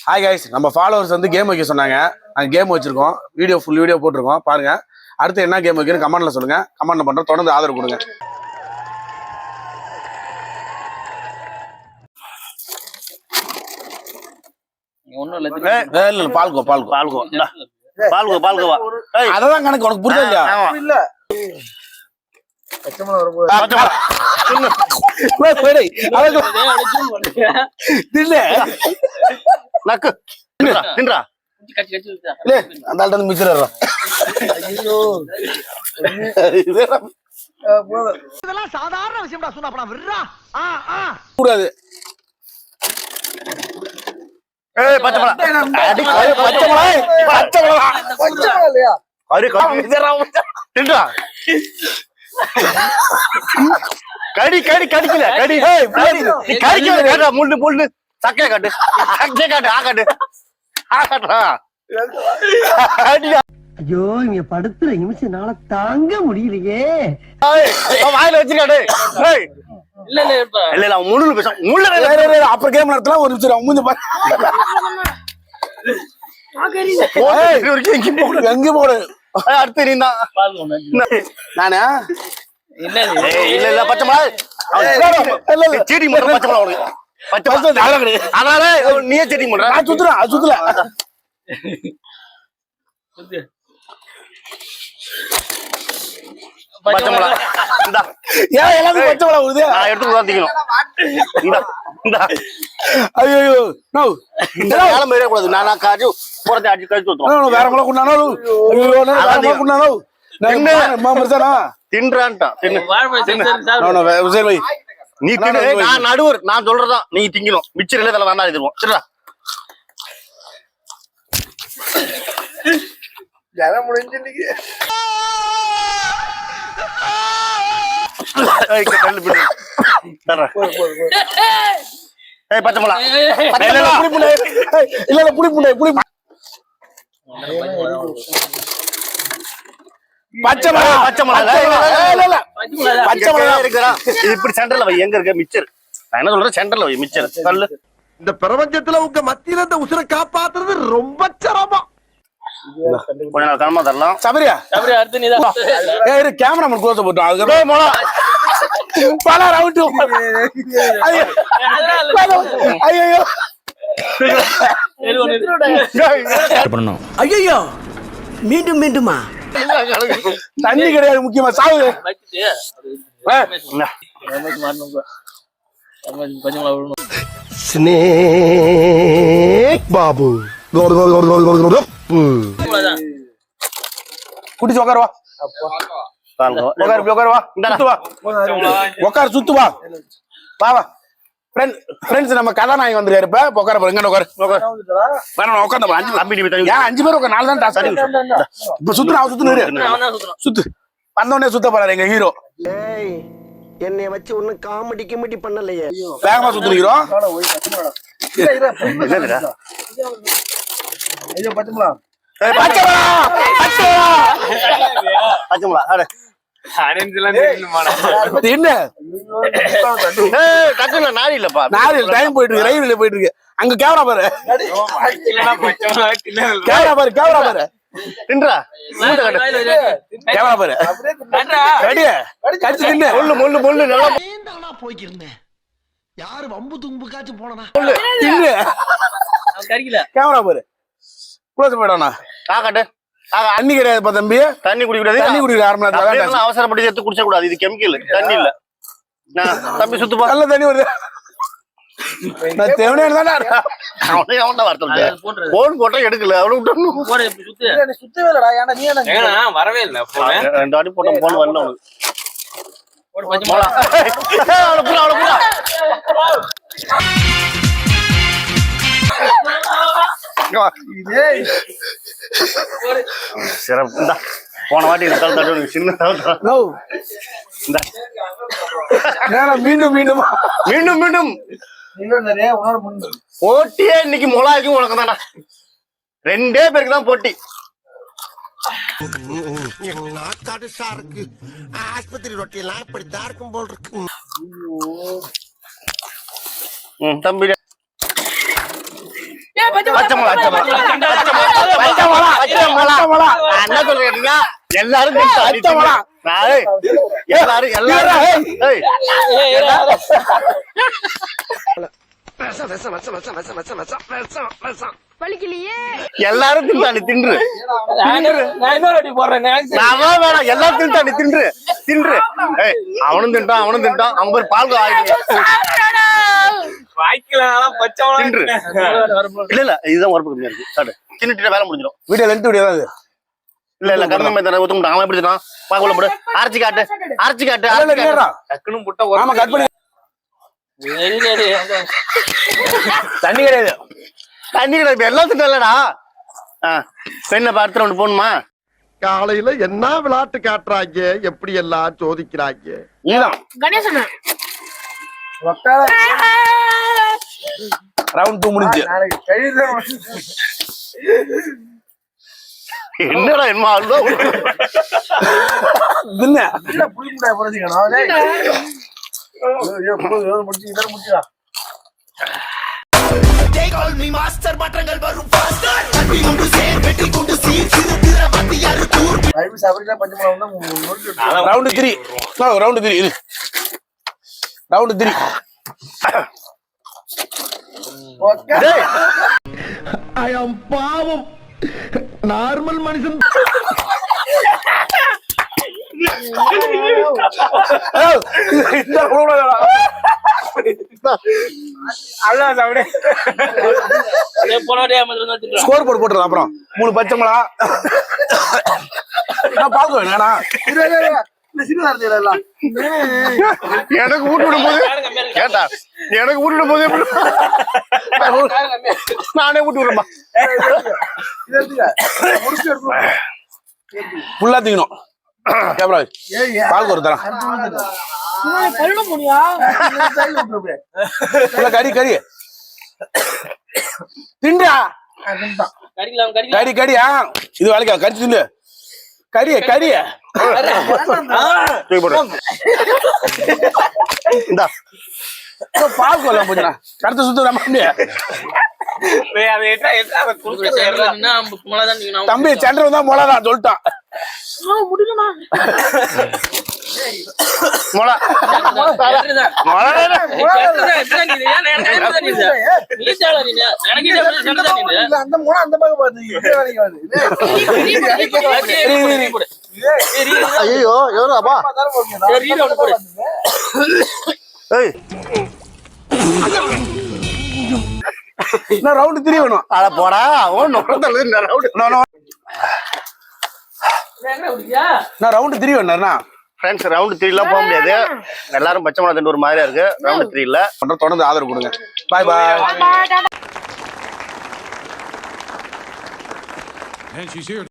Hi guys, நம்ம followers வந்து game வைக்க சொன்னாங்க. நாங்கள் கேம் வச்சிருக்கோம். ஃபுல் வீடியோ போட்டிருக்கோம், பாருங்க. அடுத்து என்ன கேம் வைக்கணும் கமெண்ட்ல சொல்லுங்க. கமெண்ட் பண்றோம், தொடர்ந்து ஆதரவு கொடுங்க. அதான் கணக்கு உனக்கு புரியுதா இல்ல? சாதாரண விஷயம் கூடாது. கடி கடி கடிக்கல கடி கடிக்கல முள்ளு முள்ளு சக்கைய காட்டு சக்கைய காட்டு ஆகாட்டு ஐயோ, இங்க படுத்துற நிமிஷம்னால தாங்க முடியலையே. வாயில வச்சிருக்காடு. இல்ல இல்ல இல்ல முள்ளு பேச முள்ளு அப்புறம் கேம் நடத்தலாம். ஒரு நிமிஷம் மூஞ்சி பாரு. எங்க போடு அடுத்து நீ தான் நானே இல்ல இல்ல இல்ல பச்சை மிளகா செடி மட்டும் பச்சை மிளகா பச்சை அதனால நீயே செடி பண்ற நான் சுத்துறேன். அது சுத்தல பச்சை மிளகா ஏன் எல்லாத்தையும் பச்சை மிளகா வருது? நான் எடுத்து ஊத்திக்கணும். ஐயோ நோ வேலை மேலே கூடாது. நான் காய்ச்சி புறத்தை அடிச்சு கழிச்சு ஊத்துவோம். வேற மிளகா குண்டானோ தின்றான்ட்டான் நீ நான் நடுவர் நான் சொல்றதான் நீ திங்கணும். மிச்சர் இல்ல வேண்டாம் எதிர்வோம். சரிடா பச்சை மிளகா இல்ல புளி பச்சை மிளகா பச்சை மிளகா பச்சை மிளகா இருக்குறா. இது இப்படி சென்டர்ல வை. எங்க இருக்க மிச்சர்? நான் என்ன சொல்றேன், சென்டர்ல வை மிச்சர். கல்லு இந்த பிரபஞ்சத்துல உங்க மத்தியில இந்த உசுரை காப்பாத்துறது ரொம்ப சிரமம். கொஞ்ச நாள் கனமா தரலாம். சபரியா அடுத்து நீதான் கேமரா க்ளோஸ் போட்டோம். அதுக்கு பல ரவுண்டு. ஐயோ ஐயோ மீண்டும் மீண்டுமா? தண்ணி கிடையாது முக்கியமா, சாவு. பாபு குடிச்சு உட்காருவா. உட்காரு சுத்து வா. வா ஃப்ரெண்ட்ஸ், நம்ம கதாநாயகி வந்துருக்காரு. இப்ப உட்கார போறேன். எங்க உட்காந்து அஞ்சு பேர் உட்கார். 4 தான் டாஸ்க். இப்ப சுத்து வந்தோடனே சுத்த போறாரு எங்க ஹீரோ. என்னைய வச்சு ஒண்ணும் காமெடி பண்ணலையே. வேகமா சுத்துறோம். டைம் போயிட்டு இருக்கு. ரயில்ல போயிட்டு இருக்கு. அங்க கேமரா பாரு. கேமரா பாரு. கேமரா பாரு. போய்க்கிருந்தேன். யாரு வம்பு தும்புக்காச்சும் போனா கேமரா பாரு. க்ளோஸ் போயிடானா ஆகட்டு. தண்ணி கிடையாது தம்பி. தண்ணி குடிக்கூடாது. அவசரப்பட்டு எடுத்து குடிச்ச கூடாது. இது கெமிக்கல். தண்ணி இல்ல. தம்பி சுத்துப்பா. நல்ல தண்ணி வருது. போன் போட்டா எடுக்கல. வரவே இல்ல. 2 வாட்டி போட்ட போன் வரல. போன வாட்டி மீண்டும் போட்டியே இன்னைக்கு மொளாய்க்கும் உனக்கு தானே. 2 பேருக்கு தான் போட்டி. ஆஸ்பத்திரி ரொட்டியெல்லாம் இப்படித்தான் இருக்கும் போல் இருக்கு. தம்பி பச்சை மிளகா என்ன சொல்றீங்க எல்லாரும் எல்லாரும் தின்றானி தின்று நான் இன்னொரு வாட்டி போடுறேன் வேணாம் எல்லாரும் தின்றானி தின்று தின்று அவனும் தின்ட்டான் அவன் பேர் பால் ஆயிடுச்சு வாய்க்கலாம் பச்சை தின்று இல்ல இதுதான் உரப்பு கம்மியா இருக்கு சாடு தின்னுட்டு வேலை முடிஞ்சிடும் வீடியோ லென்த் வீடியோ தான் இது. இல்ல கருணை தர ஊத்த அவன் எப்படி தின்னான் பாக்குள்ள போடு அரைச்சி காட்டு இல்ல, இல்ல, டக்குன்னு முட்டை ஆமா கட் பண்ணி தண்ணி கிடையாது. தண்ணி கிடையாது எல்லாம் திட்டலடா பெண்ணை பார்த்து ஒன்று போகணுமா காலையில என்ன விளையாட்டு காட்டுறாங்க எப்படி எல்லாம் சோதிக்கிறாங்க நீதான் கணேசன் ரவுண்ட் 2 முடிஞ்சு. என்னடா என்ன தின்னு. ரவுண்ட் 3 ரவுண்ட் 3 இது ரவுண்ட் 3 ஐயம் பாவம் நார்மல் மனுஷன் ஸ்கோர் போர்டு போட்டுருந்தேன். அப்புறம் 3 பச்சை மிளகா நான் பாக்க வேணா எனக்கு ஊட்டு விடும் போது கேட்டா எனக்கு ஊட்டு விடும் போது நானே ஊட்டு விடுறேன்பா ஃபுல்லா தீங்கணும். பால் ஒரு தரம் கறி தின்றா கறியா இது வேலைக்கா கறி தின்னு கறிய இந்தா பால் கொல்லாம் போச்சுனா கருத்து சுத்து தம்பி சென்டர் தான் மொளை தான் சொல்லிட்டான். மொளை ஐயோ எவ்வளோப்பா ரவுண்ட் 3 வேணும். அட போடா நான் ரவுண்ட் 3 வேணா ஃப்ரெண்ட்ஸ் ரவுண்ட் 3 எல்லாம் போக முடியாது. எல்லாரும் பச்சை மிளகா தின்னு ஒரு மாதிரியா இருக்கு. ரவுண்ட் 3 இல்ல தொடர்ந்து ஆதரவு கொடுங்க. பாய் பாய்.